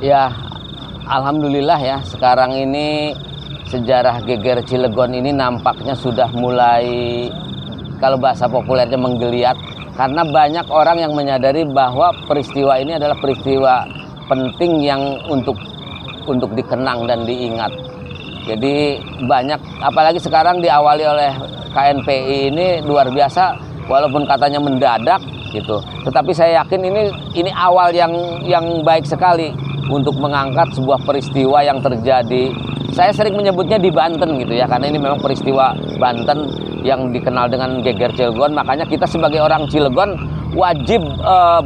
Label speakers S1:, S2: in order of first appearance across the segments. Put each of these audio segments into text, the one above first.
S1: Ya, alhamdulillah ya, sekarang ini sejarah Geger Cilegon ini nampaknya sudah mulai, kalau bahasa populernya, menggeliat. Karena banyak orang yang menyadari bahwa peristiwa ini adalah peristiwa penting yang untuk dikenang dan diingat. Jadi banyak, apalagi sekarang diawali oleh KNPI ini luar biasa, walaupun katanya mendadak gitu. Tetapi saya yakin ini awal yang baik sekali untuk mengangkat sebuah peristiwa yang terjadi. Saya sering menyebutnya di Banten gitu ya, karena ini memang peristiwa Banten yang dikenal dengan Geger Cilegon. Makanya kita sebagai orang Cilegon wajib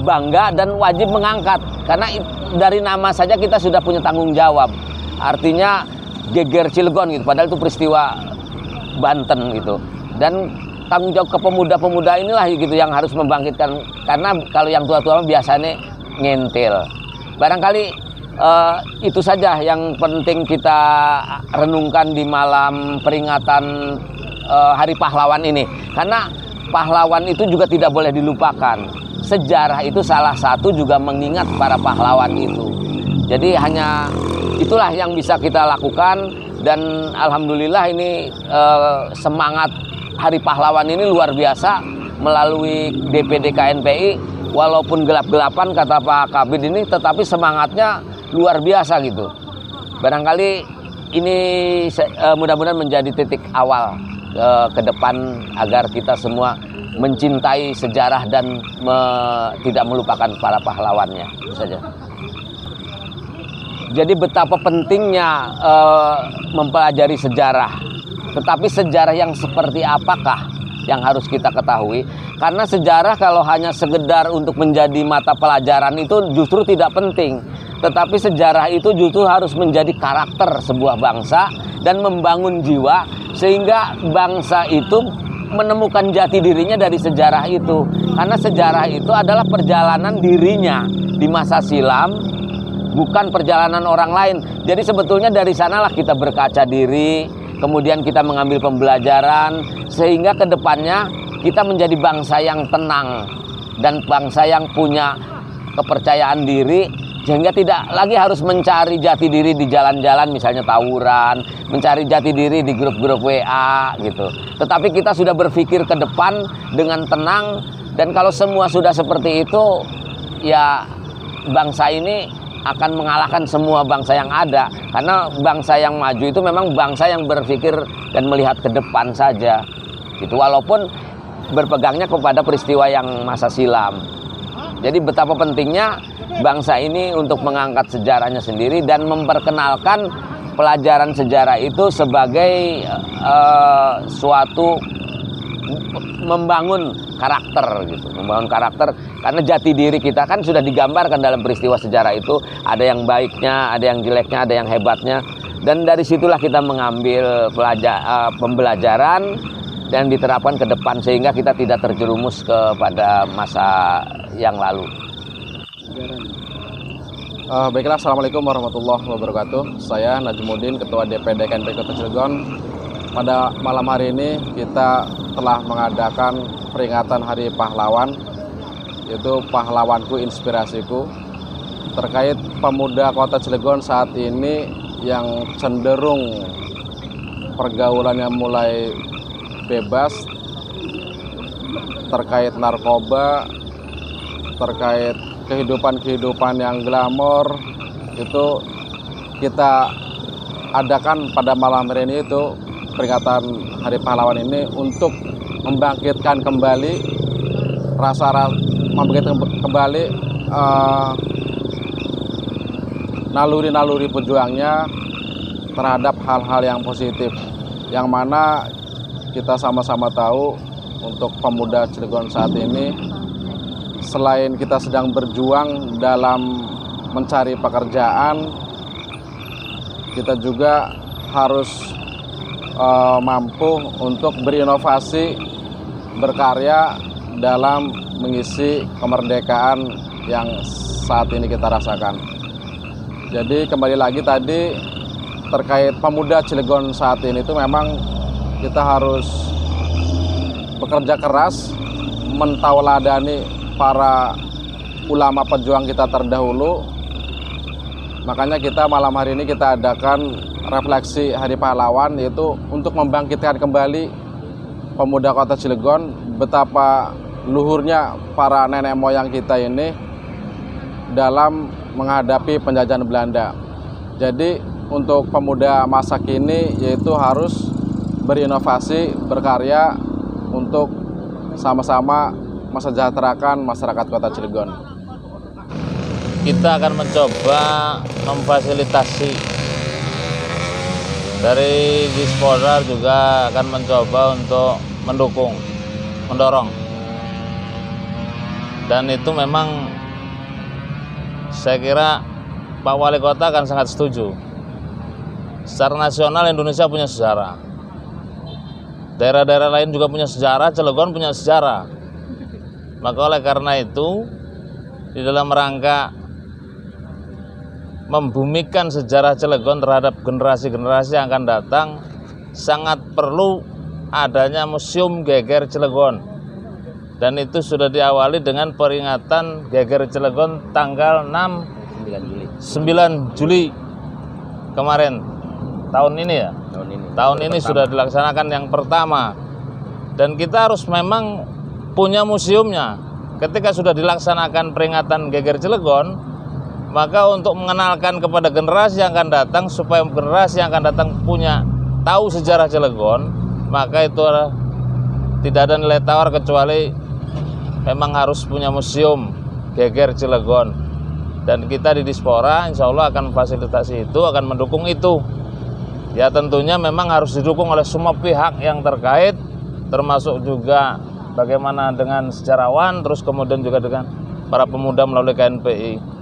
S1: bangga dan wajib mengangkat, karena dari nama saja kita sudah punya tanggung jawab. Artinya Geger Cilegon gitu, padahal itu peristiwa Banten gitu. Dan tanggung jawab ke pemuda-pemuda inilah gitu yang harus membangkitkan, karena kalau yang tua-tua biasanya ngentil. Barangkali itu saja yang penting kita renungkan di malam peringatan Hari Pahlawan ini, karena pahlawan itu juga tidak boleh dilupakan. Sejarah itu salah satu juga mengingat para pahlawan itu. Jadi hanya itulah yang bisa kita lakukan, dan alhamdulillah ini semangat Hari Pahlawan ini luar biasa melalui DPD KNPI. Walaupun gelap-gelapan kata Pak Kabid ini, tetapi semangatnya luar biasa gitu. Barangkali ini mudah-mudahan menjadi titik awal ke depan agar kita semua mencintai sejarah dan tidak melupakan para pahlawannya. Itu saja. Jadi betapa pentingnya mempelajari sejarah. Tetapi sejarah yang seperti apakah yang harus kita ketahui? Karena sejarah kalau hanya sekedar untuk menjadi mata pelajaran itu justru tidak penting. Tetapi sejarah itu justru harus menjadi karakter sebuah bangsa dan membangun jiwa, sehingga bangsa itu menemukan jati dirinya dari sejarah itu. Karena sejarah itu adalah perjalanan dirinya di masa silam, bukan perjalanan orang lain. Jadi sebetulnya dari sanalah kita berkaca diri, kemudian kita mengambil pembelajaran, sehingga ke depannya kita menjadi bangsa yang tenang dan bangsa yang punya kepercayaan diri, sehingga tidak lagi harus mencari jati diri di jalan-jalan, misalnya tawuran, mencari jati diri di grup-grup WA gitu. Tetapi kita sudah berpikir ke depan dengan tenang, dan kalau semua sudah seperti itu, ya bangsa ini akan mengalahkan semua bangsa yang ada. Karena bangsa yang maju itu memang bangsa yang berpikir dan melihat ke depan saja gitu, walaupun berpegangnya kepada peristiwa yang masa silam. Jadi betapa pentingnya bangsa ini untuk mengangkat sejarahnya sendiri dan memperkenalkan pelajaran sejarah itu sebagai suatu membangun karakter gitu, membangun karakter. Karena jati diri kita kan sudah digambarkan dalam peristiwa sejarah itu, ada yang baiknya, ada yang jeleknya, ada yang hebatnya, dan dari situlah kita mengambil pembelajaran dan diterapkan ke depan, sehingga kita tidak terjerumus kepada masa yang lalu.
S2: Baiklah, Assalamualaikum warahmatullahi wabarakatuh. Saya Najmuddin, Ketua DPD KNPI Kota Cilegon. Pada malam hari ini kita telah mengadakan peringatan Hari Pahlawan, yaitu Pahlawanku Inspirasiku, terkait pemuda Kota Cilegon saat ini yang cenderung pergaulannya mulai bebas, terkait narkoba, terkait kehidupan yang glamor. Itu kita adakan pada malam hari ini, itu peringatan Hari Pahlawan ini untuk membangkitkan kembali naluri-naluri pejuangnya terhadap hal-hal yang positif, yang mana kita sama-sama tahu untuk pemuda Cilegon saat ini, selain kita sedang berjuang dalam mencari pekerjaan, kita juga harus mampu untuk berinovasi, berkarya dalam mengisi kemerdekaan yang saat ini kita rasakan. Jadi kembali lagi tadi terkait pemuda Cilegon saat ini, itu memang kita harus bekerja keras, mentauladani para ulama pejuang kita terdahulu, Makanya kita malam hari ini kita adakan refleksi Hari Pahlawan, yaitu untuk membangkitkan kembali pemuda kota Cilegon, betapa luhurnya para nenek moyang kita ini dalam menghadapi penjajahan Belanda. Jadi untuk pemuda masa kini yaitu harus berinovasi, berkarya untuk sama-sama mensejahterakan masyarakat kota Cilegon.
S3: Kita akan mencoba memfasilitasi, dari Disporar juga akan mencoba untuk mendorong, dan itu memang saya kira Pak Wali Kota akan sangat setuju. Secara nasional Indonesia punya sejarah, daerah-daerah lain juga punya sejarah, Cilegon punya sejarah. Maka oleh karena itu, di dalam rangka membumikan sejarah Cilegon terhadap generasi-generasi yang akan datang, sangat perlu adanya Museum Geger Cilegon. Dan itu sudah diawali dengan peringatan Geger Cilegon tanggal 9 Juli kemarin, tahun ini ya. Tahun ini sudah dilaksanakan yang pertama. Dan kita harus memang punya museumnya. Ketika sudah dilaksanakan peringatan Geger Cilegon, maka untuk mengenalkan kepada generasi yang akan datang, supaya generasi yang akan datang punya tahu sejarah Cilegon, maka itu tidak ada nilai tawar kecuali memang harus punya museum Geger Cilegon. Dan kita di Dispora insya Allah akan memfasilitasi itu, akan mendukung itu. Ya tentunya memang harus didukung oleh semua pihak yang terkait, termasuk juga bagaimana dengan sejarawan, terus kemudian juga dengan para pemuda melalui KNPI.